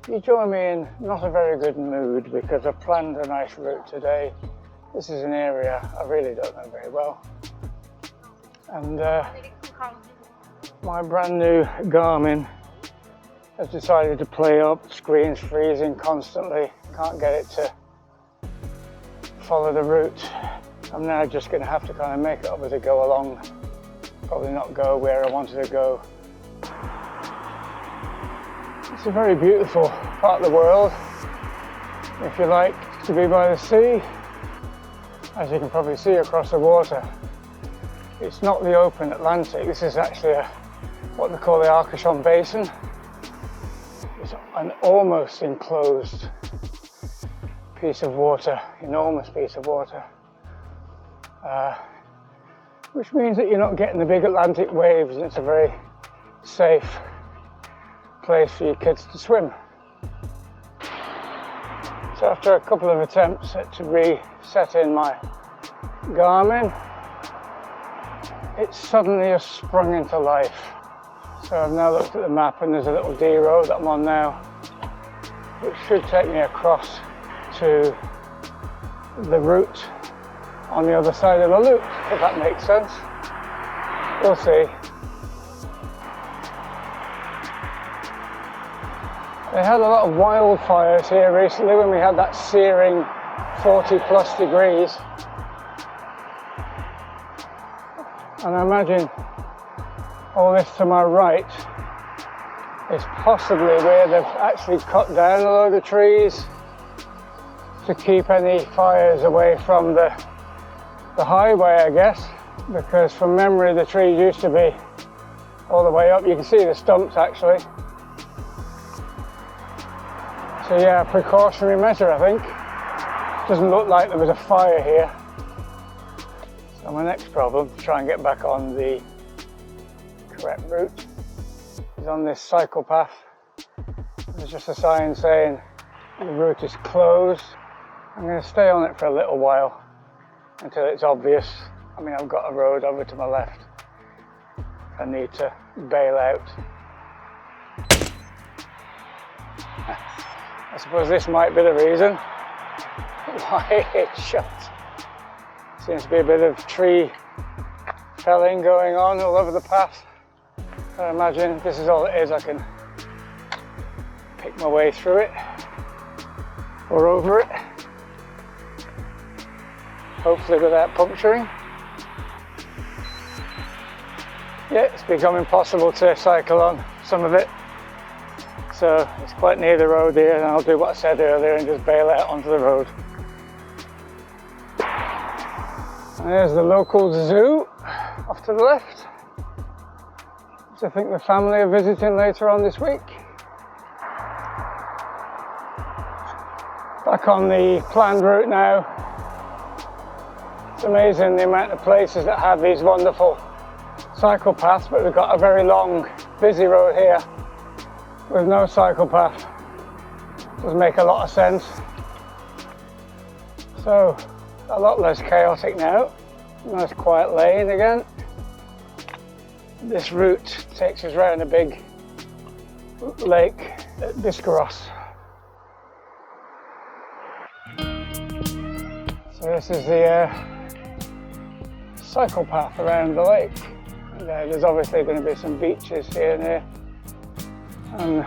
You join me in not a very good mood because I've planned a nice route today. This is an area I really don't know very well. And my brand new Garmin has decided to play up. Screen's freezing constantly. Can't get it to follow the route. I'm now just going to have to kind of make it up as I go along. Probably not go where I wanted to go. It's a very beautiful part of the world, if you like to be by the sea. As you can probably see across the water, it's not the open Atlantic. This is actually what they call the Arcachon Basin. It's an almost enclosed piece of water, enormous piece of water, which means that you're not getting the big Atlantic waves, and it's a very safe place for your kids to swim. So after a couple of attempts to reset in my Garmin, it suddenly has sprung into life. So I've now looked at the map and there's a little D road that I'm on now, which should take me across to the route on the other side of the loop, if that makes sense. We'll see. They had a lot of wildfires here recently when we had that searing 40+ degrees. And I imagine all this to my right is possibly where they've actually cut down a load of trees to keep any fires away from the highway, I guess, because from memory the trees used to be all the way up. You can see the stumps actually. So yeah, precautionary measure, I think. Doesn't look like there was a fire here. So my next problem, to try and get back on the correct route, is on this cycle path. There's just a sign saying the route is closed. I'm going to stay on it for a little while until it's obvious. I mean, I've got a road over to my left. I need to bail out. I suppose this might be the reason why it's shut. Seems to be a bit of tree felling going on all over the path. I imagine if this is all it is, I can pick my way through it or over it, hopefully without puncturing. Yeah, it's become impossible to cycle on some of it. So it's quite near the road here, and I'll do what I said earlier and just bail out onto the road. And there's the local zoo off to the left, which I think the family are visiting later on this week. Back on the planned route now. It's amazing the amount of places that have these wonderful cycle paths, but we've got a very long, busy road here with no cycle path. Does make a lot of sense. So a lot less chaotic now. Nice quiet lane again. This route takes us around a big lake at Biscarrosse. So this is the cycle path around the lake. And, there's obviously going to be some beaches here and there. And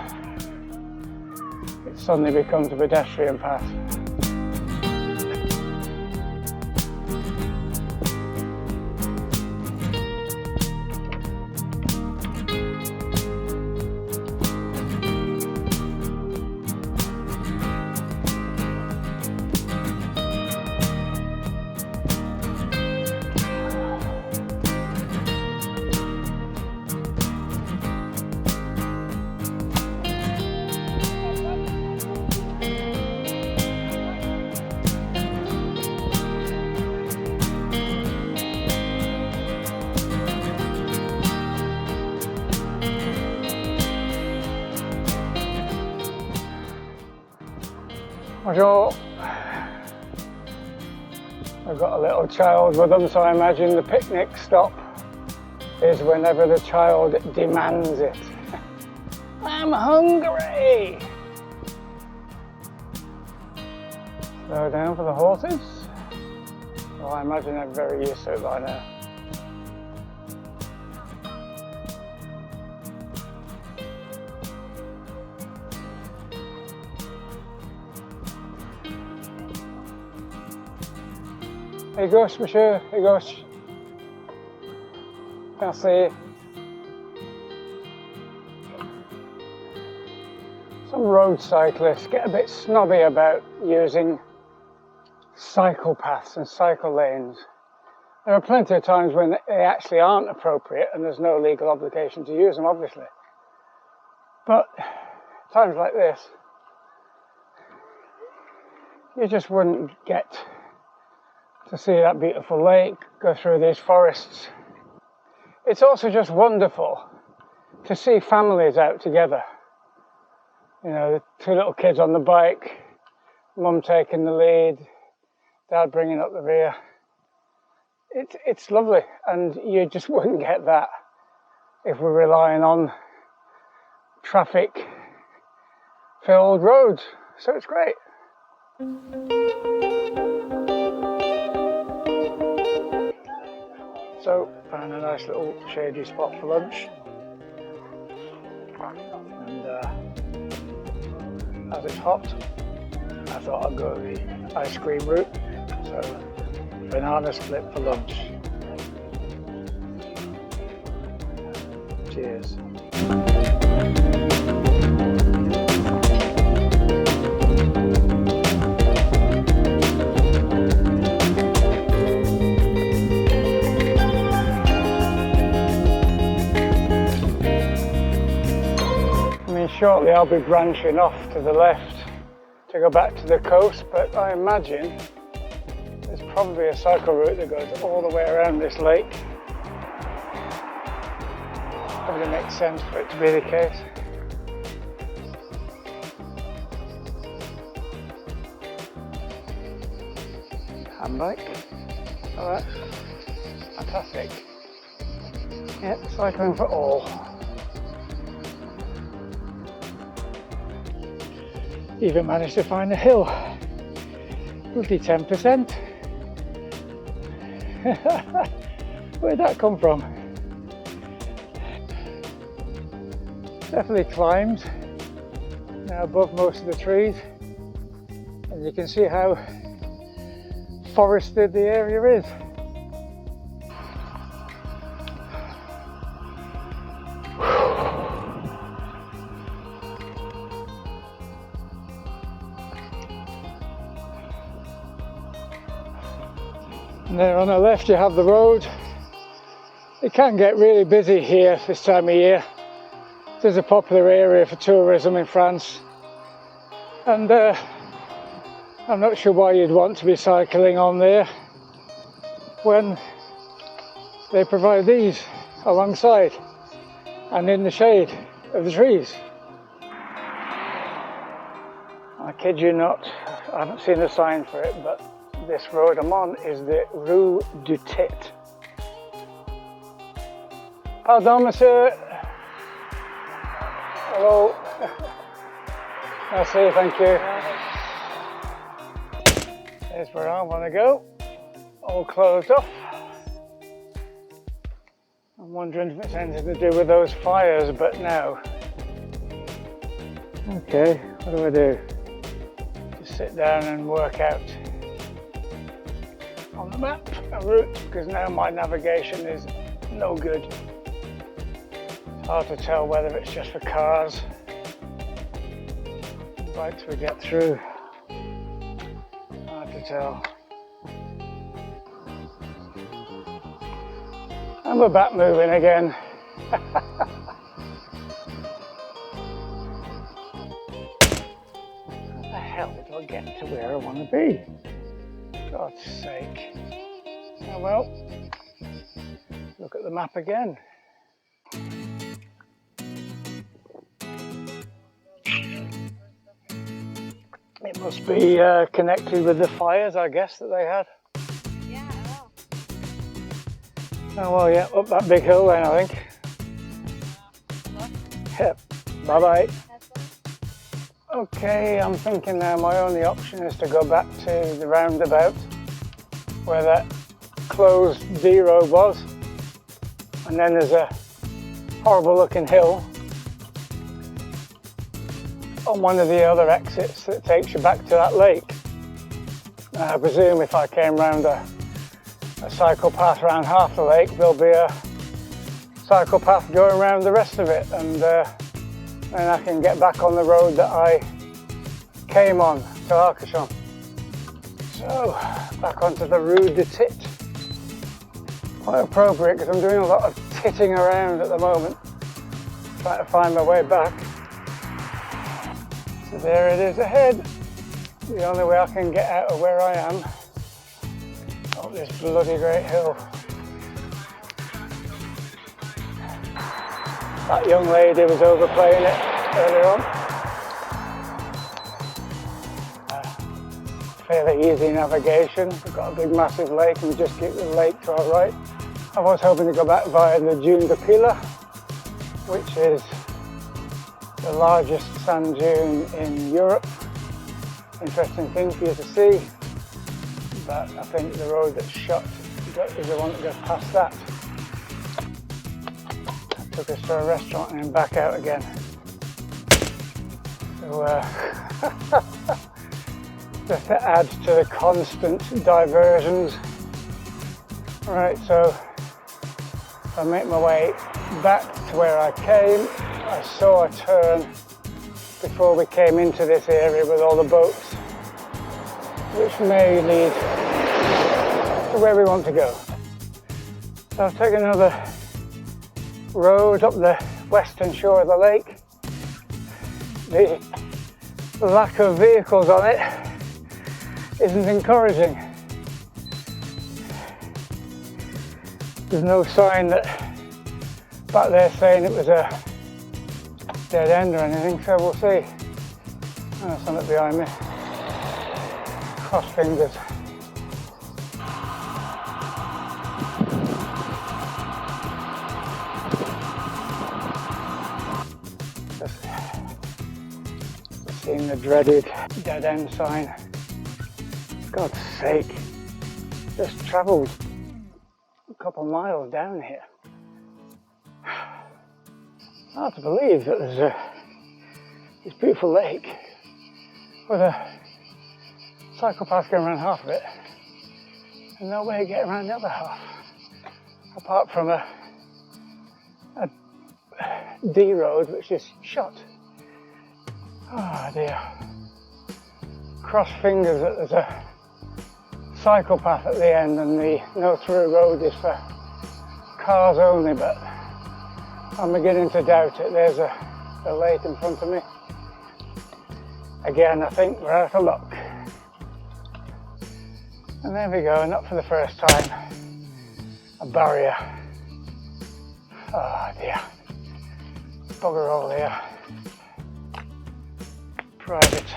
it suddenly becomes a pedestrian path. Bonjour. I've got a little child with them, so I imagine the picnic stop is whenever the child demands it. I'm hungry! Slow down for the horses. Well, I imagine they're very used to it by now. À gauche, monsieur, à gauche. Merci. Some road cyclists get a bit snobby about using cycle paths and cycle lanes. There are plenty of times when they actually aren't appropriate and there's no legal obligation to use them, obviously. But times like this, you just wouldn't get to see that beautiful lake, go through these forests. It's also just wonderful to see families out together. You know, the two little kids on the bike, mum taking the lead, dad bringing up the rear. It's lovely, and you just wouldn't get that if we're relying on traffic-filled roads. So it's great. So, found a nice little shady spot for lunch. And as it's hot, I thought I'd go the ice cream route. So, banana split for lunch. Cheers. Shortly I'll be branching off to the left to go back to the coast, but I imagine there's probably a cycle route that goes all the way around this lake. Probably makes sense for it to be the case. Handbike. Oh, that's fantastic. Yep, cycling for all. Even managed to find a hill. Bloody 10%. Where'd that come from? Definitely climbed. Now above most of the trees. And you can see how forested the area is. And there on the left you have the road. It can get really busy here this time of year. There's a popular area for tourism in France. And I'm not sure why you'd want to be cycling on there when they provide these alongside and in the shade of the trees. I kid you not, I haven't seen the sign for it, but this road I'm on is the Rue du Tit. Pardon, monsieur. Hello. Merci, thank you. There's where I want to go. All closed off. I'm wondering if it's anything to do with those fires, but no. Okay, what do I do? Just sit down and work out on the map a route, because now my navigation is no good. It's hard to tell whether it's just for cars. Bikes we get through. Hard to tell. And we're back moving again. How the hell do I get to where I want to be? God's sake. Oh well, look at the map again. It must be connected with the fires, I guess, that they had. Yeah, well. Oh well, yeah, up that big hill then, I think. Yep, bye-bye. Okay, I'm thinking now my only option is to go back to the roundabout where that closed D road was, and then there's a horrible looking hill on one of the other exits that takes you back to that lake. I presume if I came round a cycle path around half the lake, there'll be a cycle path going around the rest of it, and then I can get back on the road that I came on to Arcachon. So, back onto the Rue de Tit. Quite appropriate because I'm doing a lot of titting around at the moment, trying to find my way back. So there it is ahead. The only way I can get out of where I am, up this bloody great hill. That young lady was overplaying it earlier on. Fairly easy navigation. We've got a big massive lake and we just keep the lake to our right. I was hoping to go back via the Dune de Pila, which is the largest sand dune in Europe. Interesting thing for you to see, but I think the road that's shut is the one that goes past that. That took us to a restaurant and then back out again. So just to add to the constant diversions. Right, so I make my way back to where I came. I saw a turn before we came into this area with all the boats, which may lead to where we want to go. So I'll take another road up the western shore of the lake. The lack of vehicles on it isn't encouraging. There's no sign that back there saying it was a dead end or anything, so we'll see. Oh, there's something behind me. Cross fingers. Just seeing the dreaded dead end sign. God's sake, just travelled a couple miles down here. Hard to believe that there's this beautiful lake with a cycle path going around half of it and no way to get around the other half, apart from a D road which is shut. Oh dear. Cross fingers that there's a cycle path at the end and the no through road is for cars only, but I'm beginning to doubt it. There's a lake in front of me. Again, I think we're out of luck. And there we go, not for the first time. A barrier. Oh dear. Bugger all here. Private.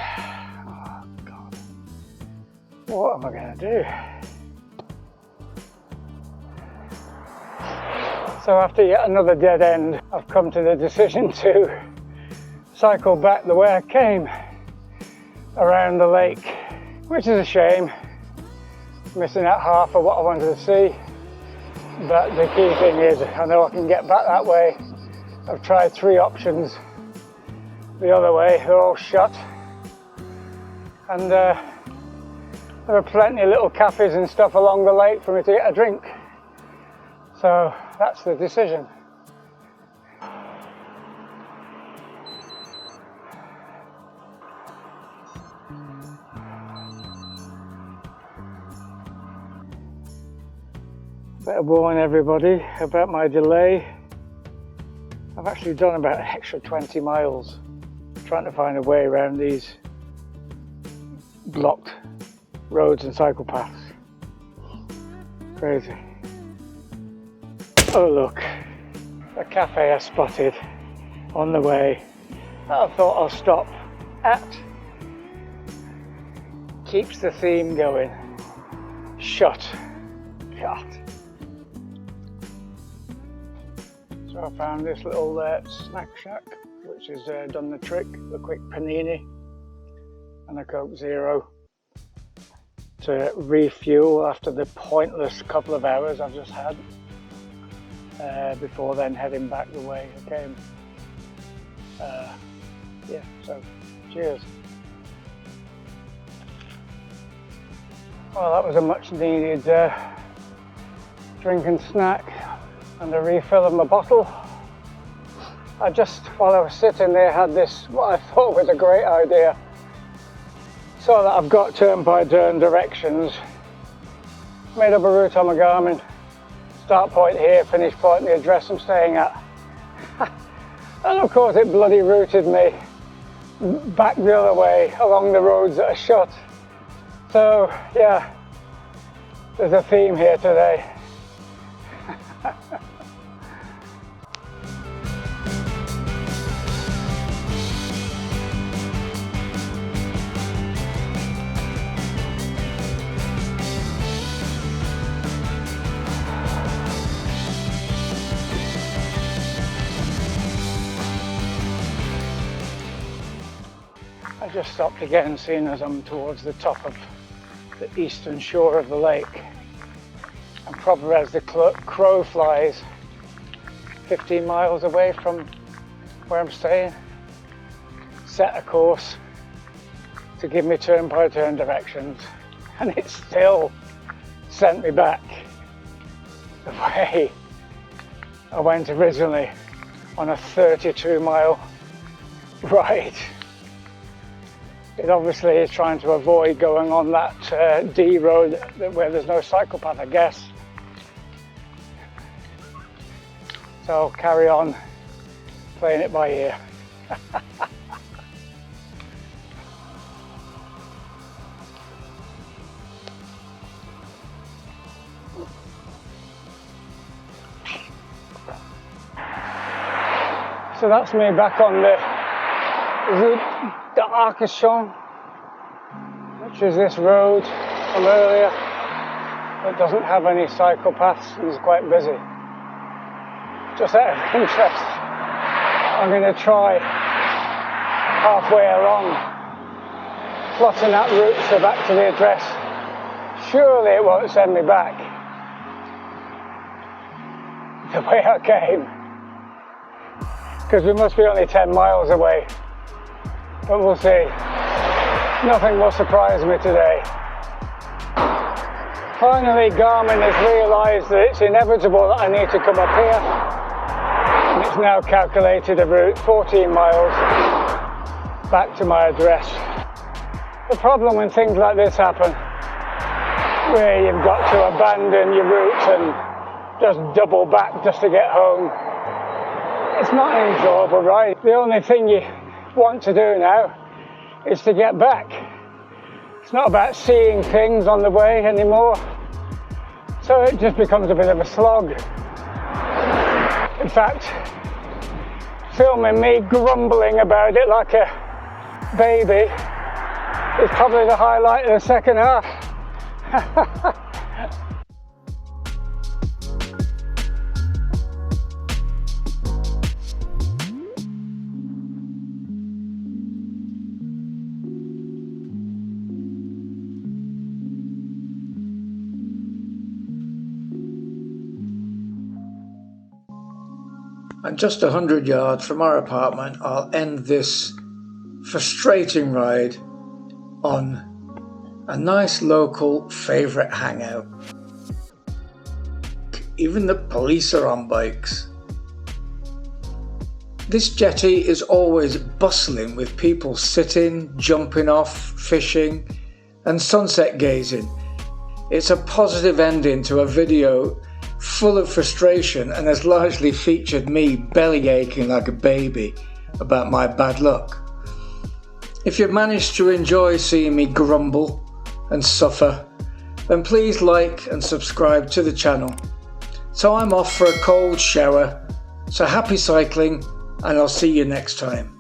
Oh God. What am I going to do? So after yet another dead end, I've come to the decision to cycle back the way I came around the lake, which is a shame, missing out half of what I wanted to see. But the key thing is, I know I can get back that way. I've tried 3 options the other way, they're all shut. And there are plenty of little cafes and stuff along the lake for me to get a drink. So that's the decision. Better warn everybody about my delay. I've actually done about an extra 20 miles trying to find a way around these blocked roads and cycle paths. Crazy. Oh look, a cafe I spotted on the way that I thought I'll stop at. Keeps the theme going. Shut. God. So I found this little snack shack which has done the trick, the quick panini. and a Coke Zero to refuel after the pointless couple of hours I've just had, before then heading back the way I came. Yeah, so cheers. Well, that was a much needed drink and snack and a refill of my bottle. I just, while I was sitting there, had this, what I thought was a great idea. So that I've got turn-by-turn directions, made up a route on my Garmin, start point here, finish point, the address I'm staying at. And of course it bloody routed me back the other way along the roads that are shut. So yeah, there's a theme here today. I just stopped again, seeing as I'm towards the top of the eastern shore of the lake, and probably as the crow flies 15 miles away from where I'm staying, set a course to give me turn-by-turn directions, and it still sent me back the way I went originally on a 32-mile ride. It obviously is trying to avoid going on that D road where there's no cycle path, I guess. So I'll carry on playing it by ear. So that's me back on the route d'Arcachon, which is this road from earlier that doesn't have any cycle paths and is quite busy. Just out of interest, I'm going to try halfway along plotting that route so back to the address. Surely it won't send me back the way I came, because we must be only 10 miles away. But we'll see. Nothing will surprise me today. Finally, Garmin has realised that it's inevitable that I need to come up here. And it's now calculated a route 14 miles back to my address. The problem when things like this happen, where you've got to abandon your route and just double back just to get home, it's not an enjoyable ride. The only thing you want to do now is to get back. It's not about seeing things on the way anymore, so it just becomes a bit of a slog. In fact, filming me grumbling about it like a baby is probably the highlight of the second half. And just 100 yards from our apartment, I'll end this frustrating ride on a nice local favourite hangout. Even the police are on bikes. This jetty is always bustling with people sitting, jumping off, fishing and sunset gazing. It's a positive ending to a video full of frustration and has largely featured me belly aching like a baby about my bad luck. If you've managed to enjoy seeing me grumble and suffer, then please like and subscribe to the channel. So I'm off for a cold shower, so happy cycling and I'll see you next time.